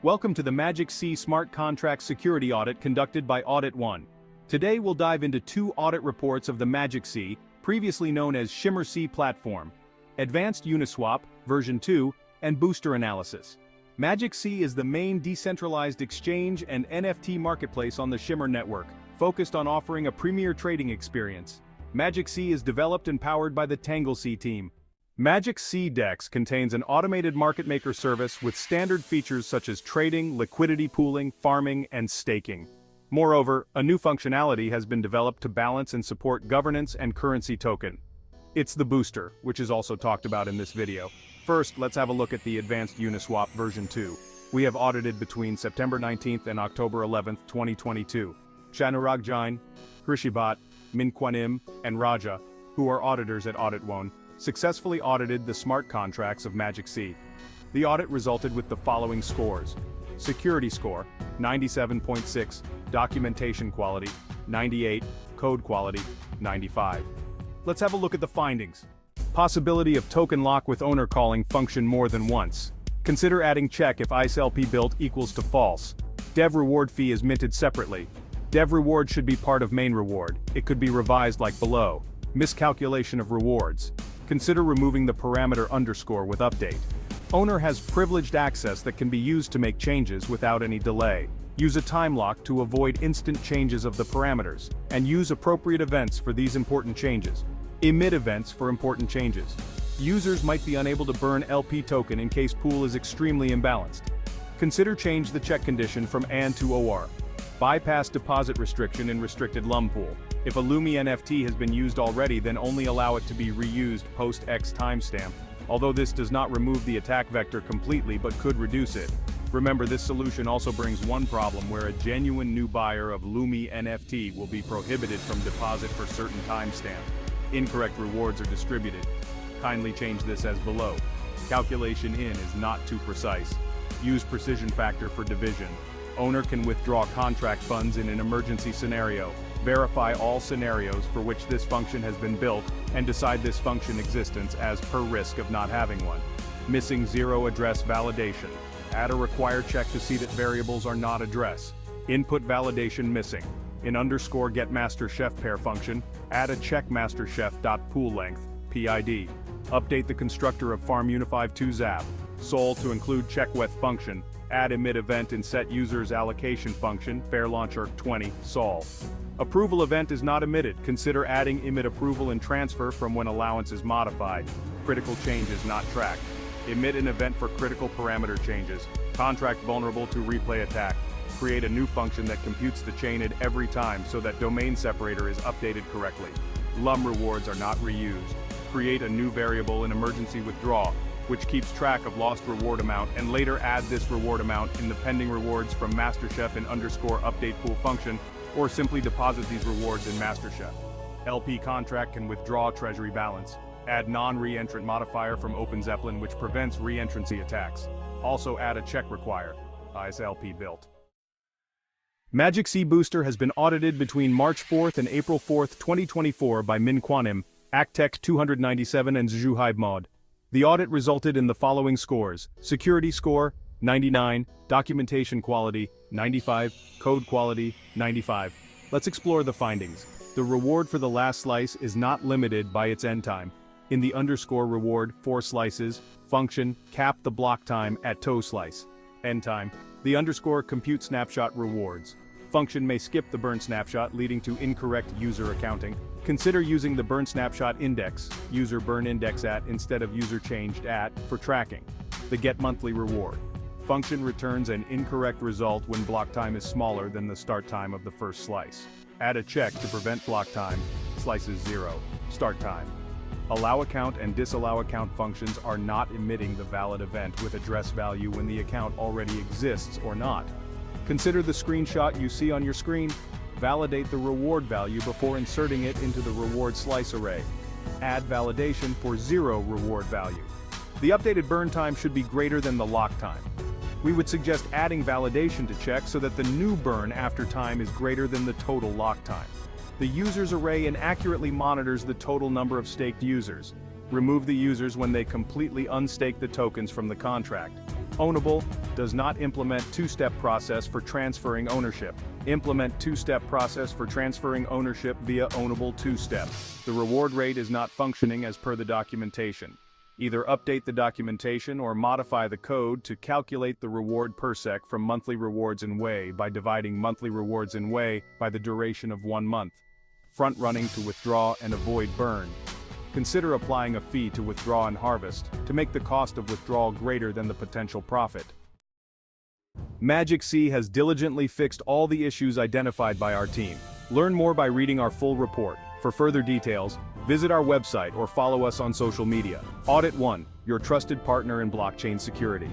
Welcome to the MagicSea Smart Contract Security Audit conducted by AuditOne. Today we'll dive into two audit reports of the MagicSea, previously known as Shimmer C platform, Advanced Uniswap V2, and Booster analysis. MagicSea is the main decentralized exchange and NFT marketplace on the Shimmer network, focused on offering a premier trading experience. MagicSea is developed and powered by the TangleSea team. MagicSea DEX contains an automated market maker service with standard features such as trading, liquidity pooling, farming, and staking. Moreover, a new functionality has been developed to balance and support governance and currency token. It's the Booster, which is also talked about in this video. First, let's have a look at the Advanced Uniswap V2. We have audited between September 19th and October 11th, 2022. Shanurag Jain, Krishibat, Minkwanim, and Raja, who are auditors at AuditOne, successfully audited the smart contracts of MagicSea. The audit resulted with the following scores. Security score, 97.6, documentation quality, 98, code quality, 95. Let's have a look at the findings. Possibility of token lock with owner calling function more than once. Consider adding check if ISLP built equals to false. Dev reward fee is minted separately. Dev reward should be part of main reward. It could be revised like below. Miscalculation of rewards. Consider removing the parameter underscore with update. Owner has privileged access that can be used to make changes without any delay. Use a time lock to avoid instant changes of the parameters, and use appropriate events for these important changes. Emit events for important changes. Users might be unable to burn LP token in case pool is extremely imbalanced. Consider change the check condition from AND to OR. Bypass deposit restriction in restricted LUM pool. If a Lumi NFT has been used already, then only allow it to be reused post X timestamp, although this does not remove the attack vector completely but could reduce it. Remember, this solution also brings one problem where a genuine new buyer of Lumi NFT will be prohibited from deposit for certain timestamp. Incorrect rewards are distributed. Kindly change this as below. Calculation in is not too precise. Use precision factor for division. Owner can withdraw contract funds in an emergency scenario. Verify all scenarios for which this function has been built, and decide this function existence as per risk of not having one. Missing zero address validation. Add a required check to see that variables are not address. Input validation missing. In underscore get master chef pair function, add a check master chef.pool length, PID. Update the constructor of farm unify 2 zap. Sol to include check with function. Add emit event in set users allocation function, fair launcher 20, sol. Approval event is not emitted. Consider adding emit approval and transfer from when allowance is modified. Critical change is not tracked. Emit an event for critical parameter changes. Contract vulnerable to replay attack. Create a new function that computes the chain at every time so that domain separator is updated correctly. LUM rewards are not reused. Create a new variable in emergency withdraw, which keeps track of lost reward amount, and later add this reward amount in the pending rewards from MasterChef in underscore update pool function, or simply deposit these rewards in MasterChef. LP contract can withdraw treasury balance. Add non-re-entrant modifier from OpenZeppelin which prevents re-entrancy attacks. Also add a check require. ISLP built. MagicSea Booster has been audited between March 4th and April 4th, 2024 by Minkwanim, Actec 297 and Zhuhai Mod. The audit resulted in the following scores. Security score, 99, documentation quality, 95, code quality, 95. Let's explore the findings. The reward for the last slice is not limited by its end time. In the underscore reward, 4 slices, function, cap the block time at toe slice. End time. The underscore compute snapshot rewards. Function may skip the burn snapshot leading to incorrect user accounting. Consider using the burn snapshot index, user burn index at instead of user changed at, for tracking. The get monthly reward. Function returns an incorrect result when block time is smaller than the start time of the first slice. Add a check to prevent block time, slices 0, start time. Allow account and disallow account functions are not emitting the valid event with address value when the account already exists or not. Consider the screenshot you see on your screen. Validate the reward value before inserting it into the reward slice array. Add validation for 0 reward value. The updated burn time should be greater than the lock time. We would suggest adding validation to check so that the new burn after time is greater than the total lock time. The users array inaccurately monitors the total number of staked users. Remove the users when they completely unstake the tokens from the contract. Ownable, Does not implement two-step process for transferring ownership. Implement two-step process for transferring ownership via ownable two-step. The reward rate is not functioning as per the documentation. Either update the documentation or modify the code to calculate the reward per sec from monthly rewards in Way by dividing monthly rewards in Way by the duration of 1 month. Front running to withdraw and avoid burn. Consider applying a fee to withdraw and harvest to make the cost of withdrawal greater than the potential profit. MagicSea has diligently fixed all the issues identified by our team. Learn more by reading our full report. For further details, visit our website or follow us on social media. AuditOne, your trusted partner in blockchain security.